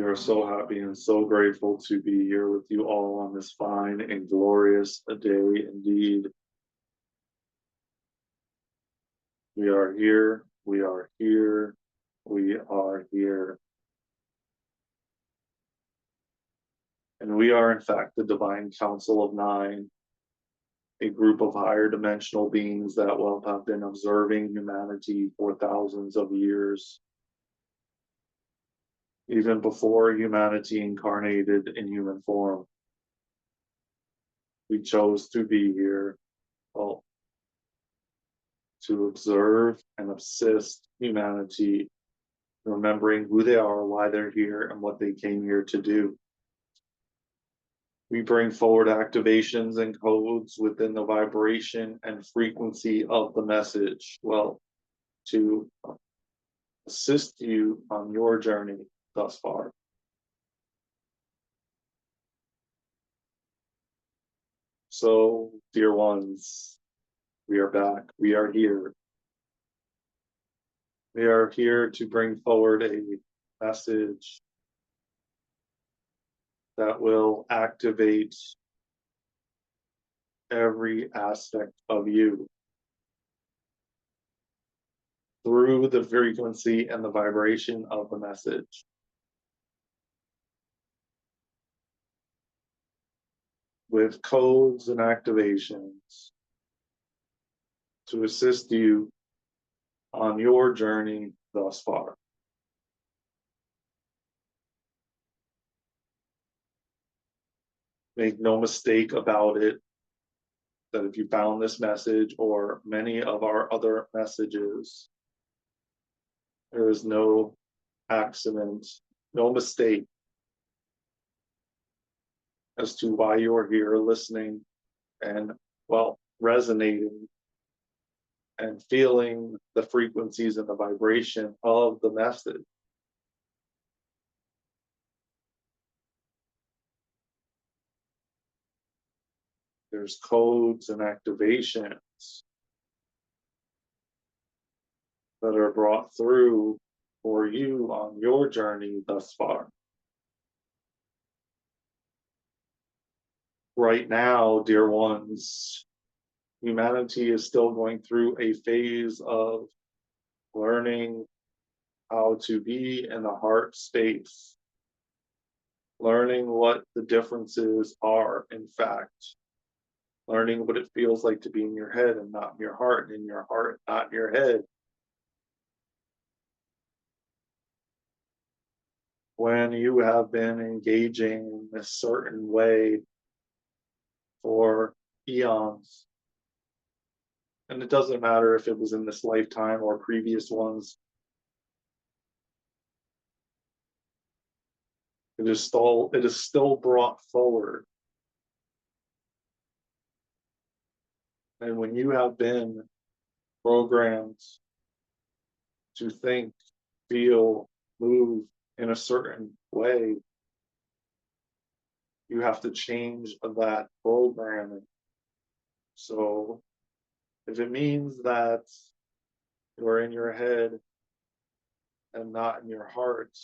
are so happy and so grateful to be here with you all on this fine and glorious day indeed. We are here, we are here, we are here. And we are, in fact, the Divine Council of Nine, a group of higher dimensional beings that will have been observing humanity for thousands of years. Even before humanity incarnated in human form, we chose to be here, well, to observe and assist humanity, remembering who they are, why they're here, and what they came here to do. We bring forward activations and codes within the vibration and frequency of the message, well, to assist you on your journey thus far. So, dear ones, we are back. We are here. We are here to bring forward a message that will activate every aspect of you through the frequency and the vibration of the message. With codes and activations to assist you on your journey thus far. Make no mistake about it that if you found this message or many of our other messages, there is no accident, no mistake as to why you're here listening and, well, resonating and feeling the frequencies and the vibration of the message. There's codes and activations that are brought through for you on your journey thus far. Right now, dear ones, humanity is still going through a phase of learning how to be in the heart space, learning what the differences are, in fact, learning what it feels like to be in your head and not in your heart, and in your heart, not in your head. When you have been engaging in a certain way for eons, and it doesn't matter if it was in this lifetime or previous ones, it is still brought forward. And when you have been programmed to think, feel, move in a certain way, you have to change that programming. So if it means that you're in your head and not in your heart,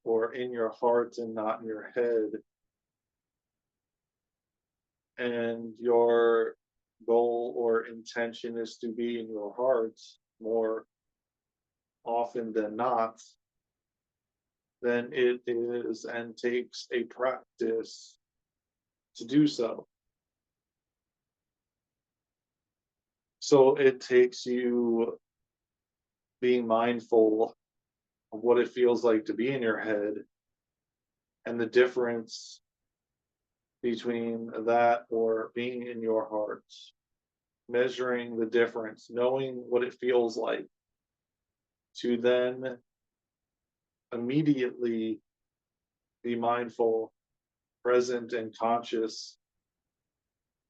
or in your heart and not in your head, and your goal or intention is to be in your heart more often than not, then it is and takes a practice to do so. So it takes you being mindful of what it feels like to be in your head and the difference between that or being in your heart, measuring the difference, knowing what it feels like, to then immediately be mindful, present, and conscious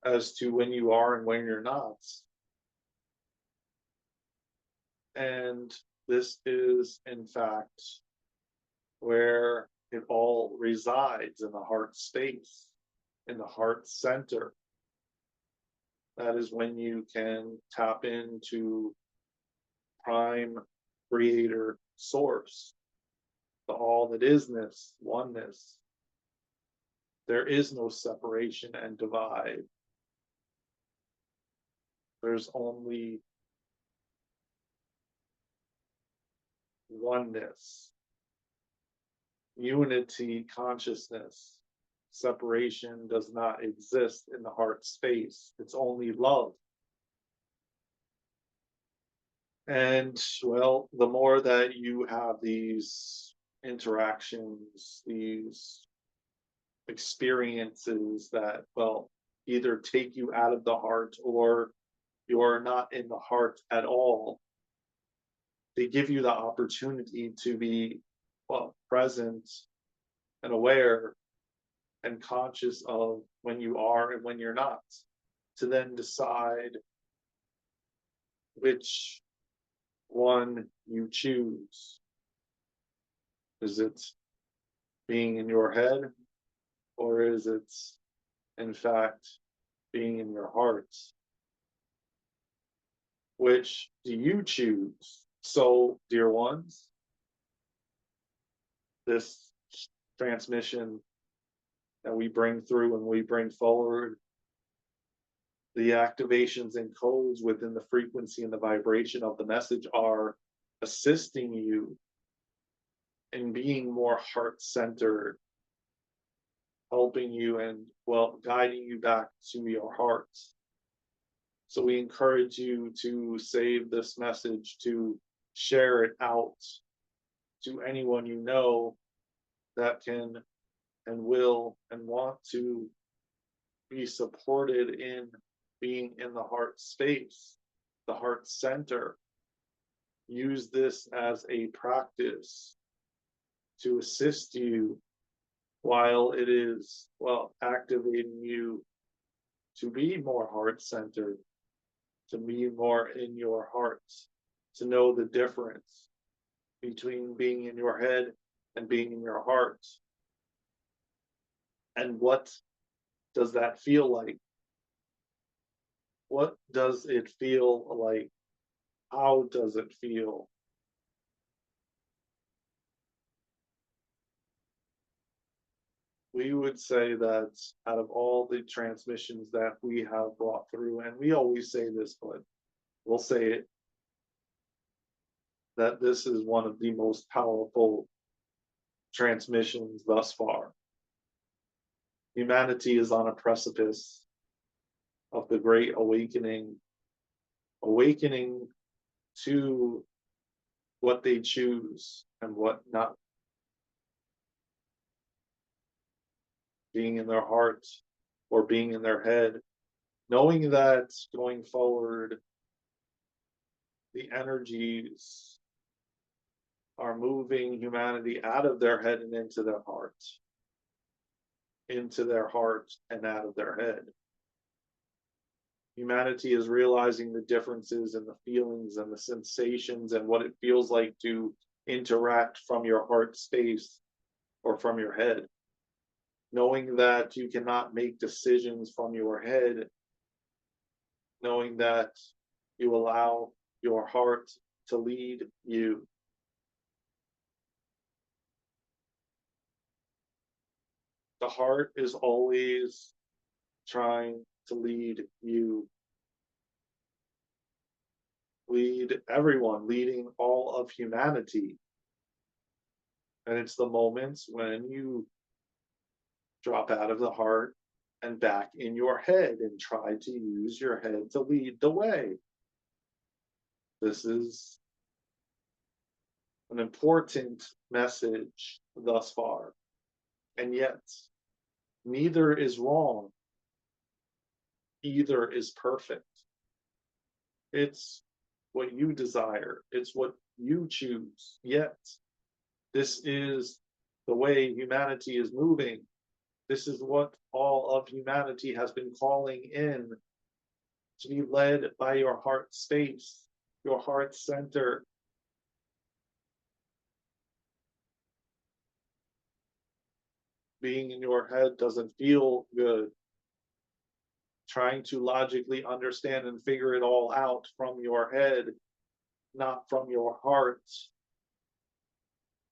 as to when you are and when you're not. And this is, in fact, where it all resides, in the heart space, in the heart center. That is when you can tap into prime creator source, the all that isness, oneness. There is no separation and divide. There's only oneness, unity, consciousness. Separation does not exist in the heart space. It's only love. And well, the more that you have these interactions, these experiences that, well, either take you out of the heart or you're not in the heart at all, they give you the opportunity to be, well, present and aware and conscious of when you are and when you're not, to then decide which one you choose. Is it being in your head, or is it, in fact, being in your heart? Which do you choose? So, dear ones, this transmission that we bring through and we bring forward, the activations and codes within the frequency and the vibration of the message are assisting you in being more heart-centered, helping you and, well, guiding you back to your heart. So we encourage you to save this message, to share it out to anyone you know that can and will and want to be supported in being in the heart space, the heart center. Use this as a practice to assist you while it is, well, activating you to be more heart centered, to be more in your heart, to know the difference between being in your head and being in your heart. And what does that feel like? What does it feel like? How does it feel? We would say that out of all the transmissions that we have brought through, and we always say this, but we'll say it, that this is one of the most powerful transmissions thus far. Humanity is on a precipice of the great awakening, awakening to what they choose and what not. Being in their heart or being in their head, knowing that going forward, the energies are moving humanity out of their head and into their heart, into their heart and out of their head. Humanity is realizing the differences in the feelings and the sensations and what it feels like to interact from your heart space or from your head. Knowing that you cannot make decisions from your head, knowing that you allow your heart to lead you. The heart is always trying to lead you, lead everyone, leading all of humanity. And it's the moments when you drop out of the heart and back in your head and try to use your head to lead the way. This is an important message thus far. And yet, neither is wrong. Either is perfect. It's what you desire. It's what you choose. Yet, this is the way humanity is moving. This is what all of humanity has been calling in, to be led by your heart space, your heart center. Being in your head doesn't feel good. Trying to logically understand and figure it all out from your head, not from your heart,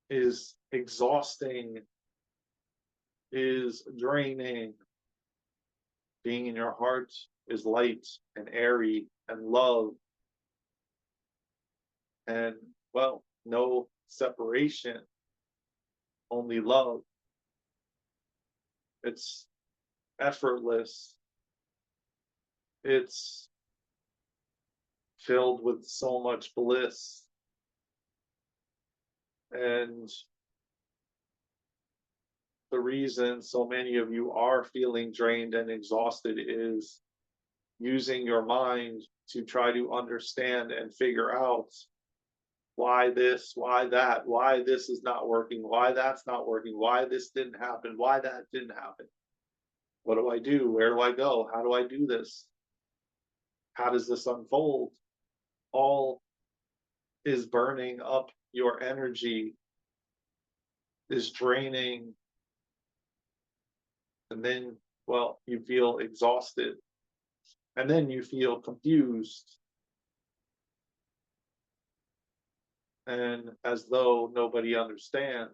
is exhausting, is draining. Being in your heart is light and airy and love, and, well, no separation, only love. It's effortless. It's filled with so much bliss. And the reason so many of you are feeling drained and exhausted is using your mind to try to understand and figure out why this, why that, why this is not working, why that's not working, why this didn't happen, why that didn't happen. What do I do? Where do I go? How do I do this? How does this unfold? All is burning up your energy, is draining, and then, well, you feel exhausted, and then you feel confused, and as though nobody understands.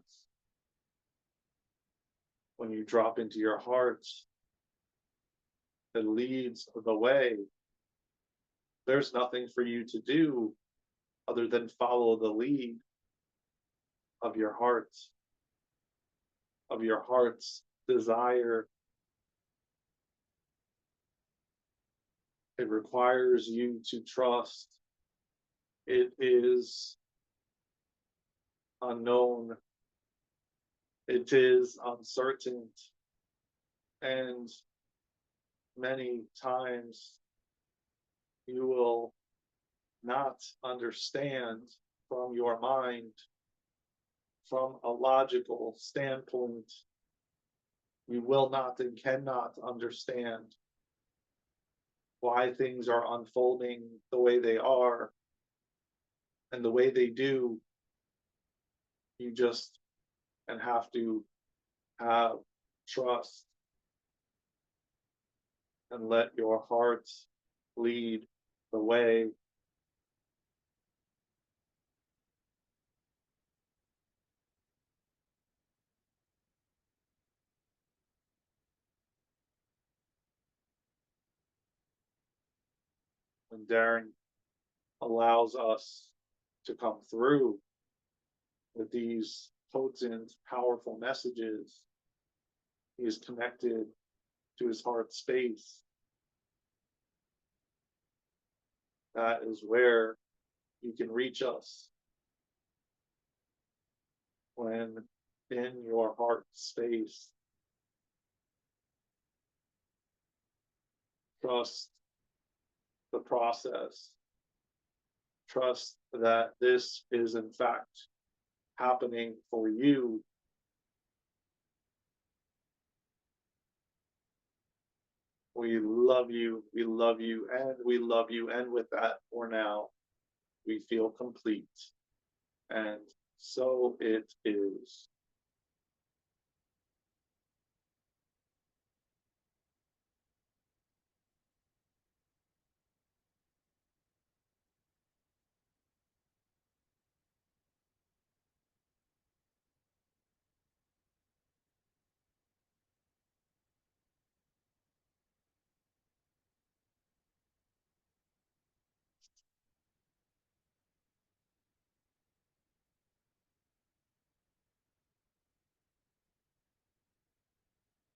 When you drop into your heart that leads the way, there's nothing for you to do other than follow the lead of your heart, of your heart's desire. It requires you to trust. It is unknown. It is uncertain. And many times you will not understand from your mind, from a logical standpoint. You will not and cannot understand why things are unfolding the way they are and the way they do. You just and have to have trust and let your heart lead the way. When Daren allows us to come through with these potent, powerful messages, he is connected to his heart space. That is where you can reach us. When in your heart space, trust the process. Trust that this is in fact happening for you. We love you, we love you, and we love you. And with that, for now, we feel complete. And so it is.